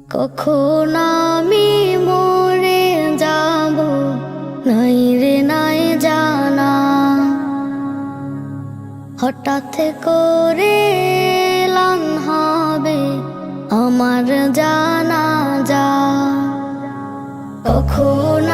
কখন আমি মরে যাব নাই রে নাই জানা, হঠাৎ করে এলান হবে আমার জানাজা। কখন